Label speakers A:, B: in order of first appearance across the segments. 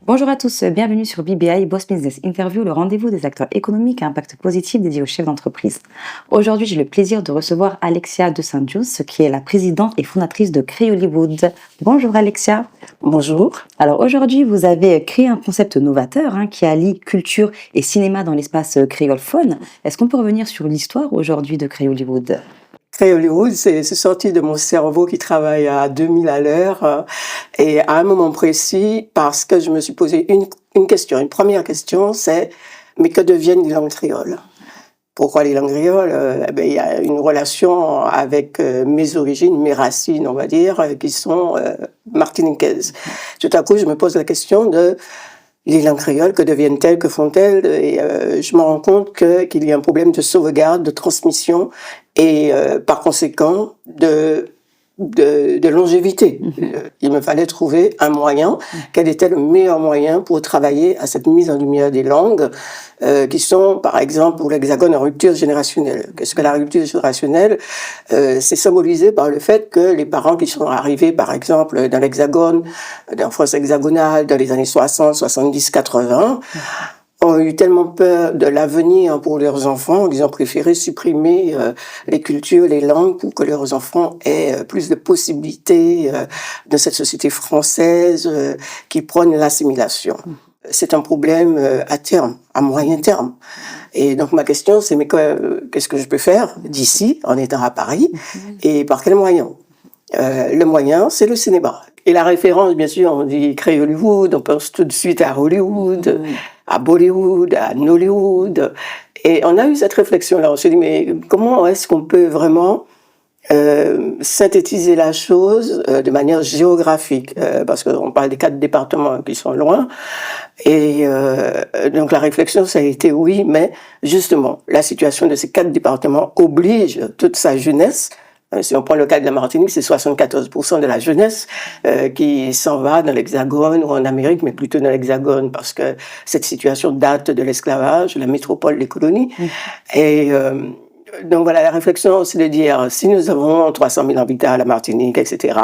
A: Bonjour à tous, bienvenue sur BBI Boss Business Interview, le rendez-vous des acteurs économiques à impact positif dédié aux chefs d'entreprise. Aujourd'hui, j'ai le plaisir de recevoir Alexia de Saint-Just, qui est la présidente et fondatrice de Créole Hollywood. Bonjour Alexia.
B: Bonjour.
A: Alors aujourd'hui, vous avez créé un concept novateur qui allie culture et cinéma dans l'espace créolophone. Est-ce qu'on peut revenir sur l'histoire aujourd'hui de Créole Hollywood?
B: Créole Hollywood, c'est sorti de mon cerveau qui travaille à 2000 à l'heure et à un moment précis parce que je me suis posé une question. Une première question, c'est mais que deviennent les langues créoles? Pourquoi les langues créoles? Il y a une relation avec mes origines, mes racines, on va dire, qui sont martiniquaises. Tout à coup, je me pose la question de les langues créoles, que deviennent-elles, que font-elles? Et je me rends compte qu'il y a un problème de sauvegarde, de transmission et par conséquent de longévité. Il me fallait trouver un moyen. Quel était le meilleur moyen pour travailler à cette mise en lumière des langues qui sont, par exemple, pour l'Hexagone, en rupture générationnelle. Qu'est-ce que la rupture générationnelle? C'est symbolisé par le fait que les parents qui sont arrivés, par exemple, dans l'Hexagone, dans France hexagonale, dans les années 60, 70, 80, ont eu tellement peur de l'avenir pour leurs enfants qu'ils ont préféré supprimer les cultures, les langues pour que leurs enfants aient plus de possibilités de cette société française qui prône l'assimilation. C'est un problème à terme, à moyen terme. Et donc ma question c'est mais qu'est-ce que je peux faire d'ici en étant à Paris et par quel moyen? Le moyen, c'est le cinéma. Et la référence, bien sûr, on dit Créole Hollywood, on pense tout de suite à Hollywood, à Bollywood, à Nollywood. Et on a eu cette réflexion-là. On s'est dit, mais comment est-ce qu'on peut vraiment synthétiser la chose de manière géographique, parce qu'on parle des 4 départements qui sont loin. Et donc la réflexion, ça a été oui, mais justement, la situation de ces 4 départements oblige toute sa jeunesse. Si on prend le cas de la Martinique, c'est 74% de la jeunesse qui s'en va dans l'Hexagone ou en Amérique, mais plutôt dans l'Hexagone, parce que cette situation date de l'esclavage, la métropole, les colonies. Et donc voilà, la réflexion, c'est de dire, si nous avons 300 000 habitants à la Martinique, etc.,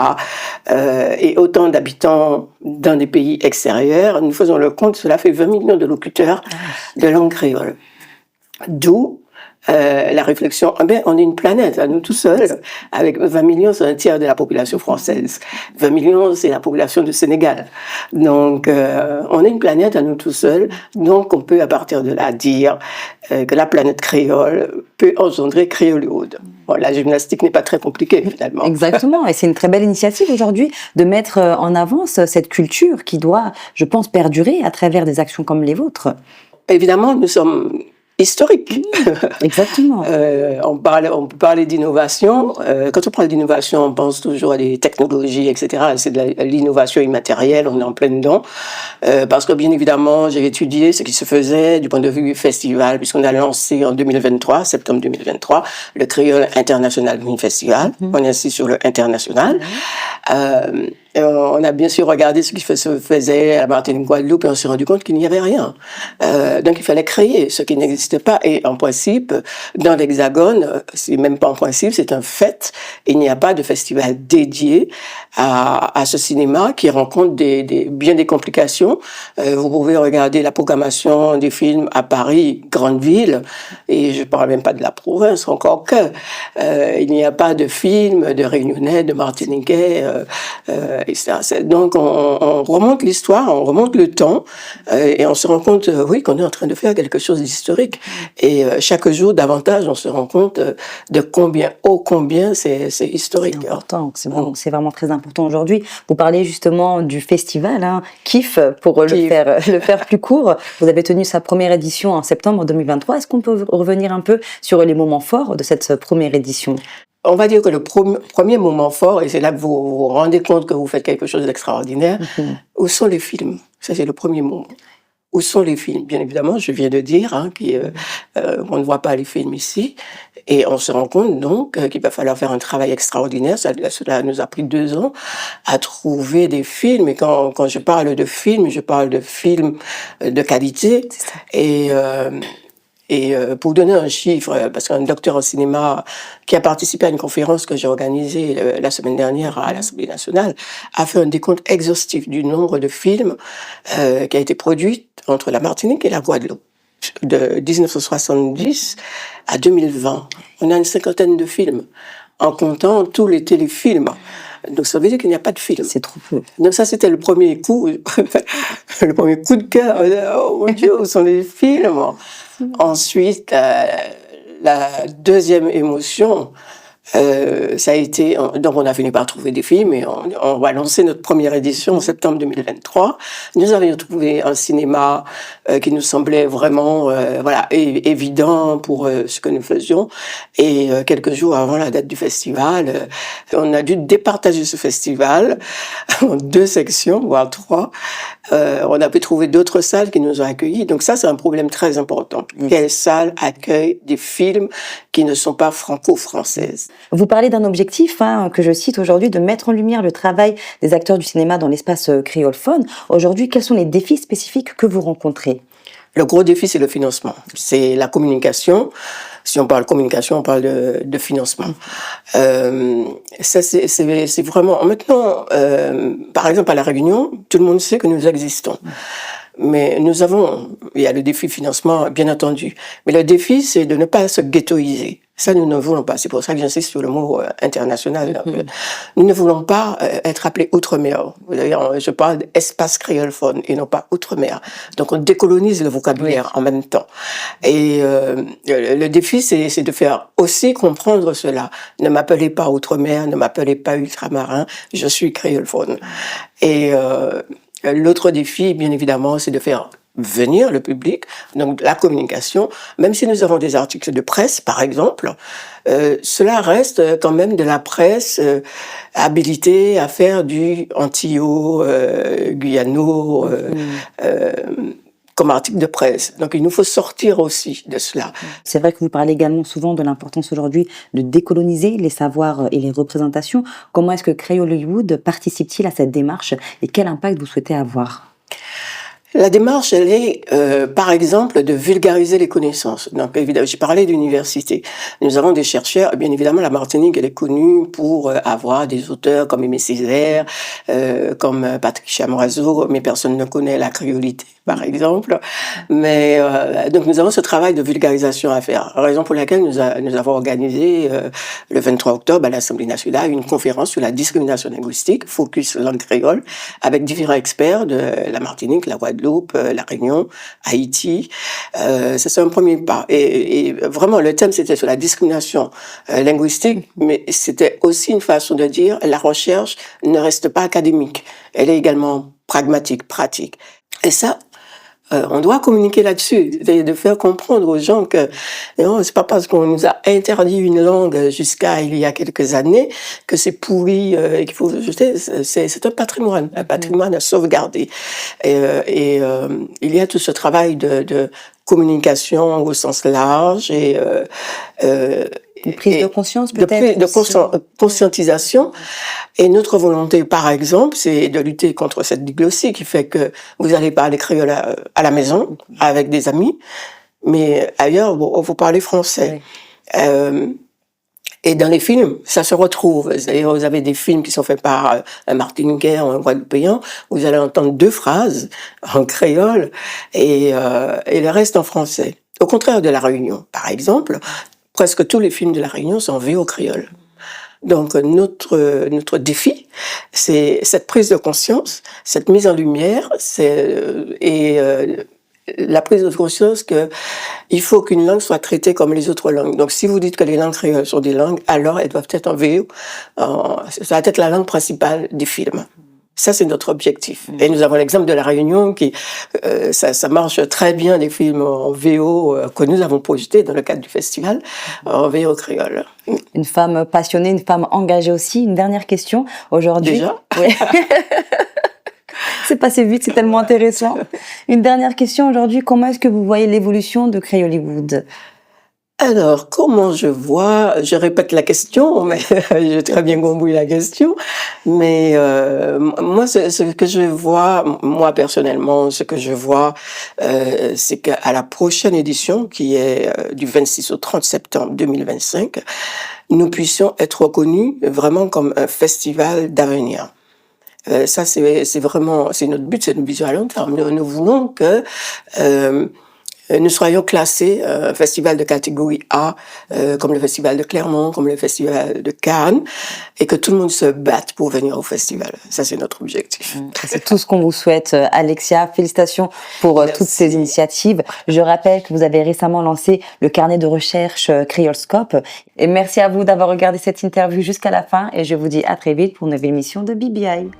B: et autant d'habitants dans des pays extérieurs, nous faisons le compte, cela fait 20 millions de locuteurs de langue créole. D'où la réflexion, on est une planète, à nous tout seuls, avec 20 millions, c'est un tiers de la population française. 20 millions, c'est la population du Sénégal. Donc, on est une planète à nous tout seuls, donc on peut à partir de là dire que la planète créole peut engendrer Créole Hollywood. Bon, la gymnastique n'est pas très compliquée, finalement.
A: Exactement, et c'est une très belle initiative aujourd'hui de mettre en avant cette culture qui doit, je pense, perdurer à travers des actions comme les vôtres.
B: Évidemment, nous sommes historique.
A: Exactement.
B: On peut parler d'innovation. Quand on parle d'innovation, on pense toujours à des technologies, etc. C'est de l'innovation immatérielle, on est en plein dedans. Parce que bien évidemment, j'ai étudié ce qui se faisait du point de vue festival, puisqu'on a lancé en 2023, septembre 2023, le Créole International Film Festival. On est assis sur le international. On a bien sûr regardé ce qui se faisait à la Martinique, Guadeloupe, et on s'est rendu compte qu'il n'y avait rien. Donc il fallait créer ce qui n'existait pas. Et en principe, dans l'Hexagone, c'est même pas en principe, c'est un fait, il n'y a pas de festival dédié à ce cinéma qui rencontre bien des complications. Vous pouvez regarder la programmation des films à Paris, grande ville, et je parle même pas de la province, encore que il n'y a pas de films de Réunionnais, de Martiniquais, donc on remonte l'histoire, on remonte le temps et on se rend compte oui qu'on est en train de faire quelque chose d'historique et chaque jour davantage on se rend compte de combien c'est historique.
A: C'est important, c'est vraiment très important aujourd'hui. Vous parlez justement du festival KIF pour le faire plus court. Vous avez tenu sa première édition en septembre 2023. Est-ce qu'on peut revenir un peu sur les moments forts de cette première édition?
B: On va dire que le premier moment fort, et c'est là que vous vous rendez compte que vous faites quelque chose d'extraordinaire, où sont les films? Ça, c'est le premier moment. Où sont les films? Bien évidemment, je viens de dire qu'on ne voit pas les films ici, et on se rend compte donc qu'il va falloir faire un travail extraordinaire. Cela nous a pris 2 ans à trouver des films, et quand je parle de films, je parle de films de qualité, Et pour vous donner un chiffre, parce qu'un docteur en cinéma qui a participé à une conférence que j'ai organisée la semaine dernière à l'Assemblée nationale a fait un décompte exhaustif du nombre de films qui a été produit entre la Martinique et la Guadeloupe de 1970 à 2020. On a une cinquantaine de films en comptant tous les téléfilms. Donc ça veut dire qu'il n'y a pas de film.
A: C'est trop peu.
B: Donc ça c'était le premier coup, le premier coup de cœur. Oh mon Dieu, où sont les films? Ensuite, la deuxième émotion, ça a été, donc on a fini par trouver des films et on va lancer notre première édition en septembre 2023. Nous avions trouvé un cinéma qui nous semblait vraiment voilà évident pour ce que nous faisions. Et quelques jours avant la date du festival, on a dû départager ce festival en 2 sections, voire 3. On a pu trouver d'autres salles qui nous ont accueillis. Donc ça, c'est un problème très important. Quelle salle accueille des films qui ne sont pas franco-françaises?
A: Vous parlez d'un objectif, que je cite aujourd'hui, de mettre en lumière le travail des acteurs du cinéma dans l'espace créolophone. Aujourd'hui, quels sont les défis spécifiques que vous rencontrez?
B: Le gros défi, c'est le financement. C'est la communication. Si on parle communication, on parle de financement. Ça, c'est vraiment... Maintenant, par exemple, à La Réunion, tout le monde sait que nous existons. Mais il y a le défi financement, bien entendu. Mais le défi, c'est de ne pas se ghettoiser. Ça, nous ne voulons pas. C'est pour ça que j'insiste sur le mot international. Nous ne voulons pas être appelés Outre-mer. D'ailleurs, je parle d'espace créolophone et non pas Outre-mer. Donc, on décolonise le vocabulaire en même temps. Et le défi, c'est de faire aussi comprendre cela. Ne m'appelez pas Outre-mer, ne m'appelez pas ultramarin, je suis créolophone. Et l'autre défi, bien évidemment, c'est de faire venir le public, donc la communication. Même si nous avons des articles de presse, par exemple, cela reste quand même de la presse habilitée à faire du antillot, guyano, comme article de presse. Donc il nous faut sortir aussi de cela.
A: C'est vrai que vous parlez également souvent de l'importance aujourd'hui de décoloniser les savoirs et les représentations. Comment est-ce que Créole-Hollywood participe-t-il à cette démarche et quel impact vous souhaitez avoir?
B: La démarche, elle est, par exemple, de vulgariser les connaissances. Donc, évidemment, j'ai parlé d'université. Nous avons des chercheurs. Bien évidemment, la Martinique, elle est connue pour avoir des auteurs comme Aimé Césaire, comme Patrick Chamoiseau, mais personne ne connaît la créolité, par exemple. Mais donc, nous avons ce travail de vulgarisation à faire. Raison pour laquelle nous avons organisé le 23 octobre à l'Assemblée nationale une conférence sur la discrimination linguistique, focus langue créole, avec différents experts de la Martinique, la Guadeloupe, La Réunion, Haïti. Ça, c'est un premier pas. Et vraiment, le thème, c'était sur la discrimination linguistique, mais c'était aussi une façon de dire la recherche ne reste pas académique. Elle est également pragmatique, pratique. Et ça, on doit communiquer là-dessus, de faire comprendre aux gens que non, c'est pas parce qu'on nous a interdit une langue jusqu'à il y a quelques années que c'est pourri et qu'il faut jeter. C'est un patrimoine à sauvegarder. Et il y a tout ce travail de communication au sens large et
A: une prise de conscience peut-être,
B: de conscientisation. Et notre volonté, par exemple, c'est de lutter contre cette diglossie qui fait que vous allez parler créole à la maison avec des amis, mais ailleurs vous parlez français. Oui. Et dans les films, ça se retrouve. D'ailleurs, vous avez des films qui sont faits par un Martiniquais ou un Guadeloupéen, vous allez entendre 2 phrases en créole et le reste en français. Au contraire de La Réunion, par exemple, presque tous les films de La Réunion sont en VO créole. Donc notre défi, c'est cette prise de conscience, cette mise en lumière, la prise de conscience que il faut qu'une langue soit traitée comme les autres langues. Donc si vous dites que les langues créoles sont des langues, alors elles doivent être en VO. Ça va être la langue principale des films. Ça, c'est notre objectif. Et nous avons l'exemple de La Réunion qui, ça marche très bien, des films en VO que nous avons projetés dans le cadre du festival, en VO créole.
A: Une femme passionnée, une femme engagée aussi. Une dernière question aujourd'hui.
B: Déjà?
A: Oui. C'est passé vite, c'est tellement intéressant. Une dernière question aujourd'hui. Comment est-ce que vous voyez l'évolution de Créole-Hollywood?
B: Alors, comment je vois? Je répète la question, mais j'ai très bien compris la question. Mais moi, ce que je vois, moi personnellement, ce que je vois, c'est qu'à la prochaine édition, qui est du 26 au 30 septembre 2025, nous puissions être reconnus vraiment comme un festival d'avenir. Ça, c'est vraiment, c'est notre but, c'est notre vision à long terme. Nous voulons que nous soyons classés festival de catégorie A, comme le festival de Clermont, comme le festival de Cannes, et que tout le monde se batte pour venir au festival. Ça, c'est notre objectif.
A: C'est tout ce qu'on vous souhaite, Alexia. Félicitations pour toutes ces initiatives. Je rappelle que vous avez récemment lancé le carnet de recherche Creolscope. Et merci à vous d'avoir regardé cette interview jusqu'à la fin. Et je vous dis à très vite pour une nouvelle émission de BBI.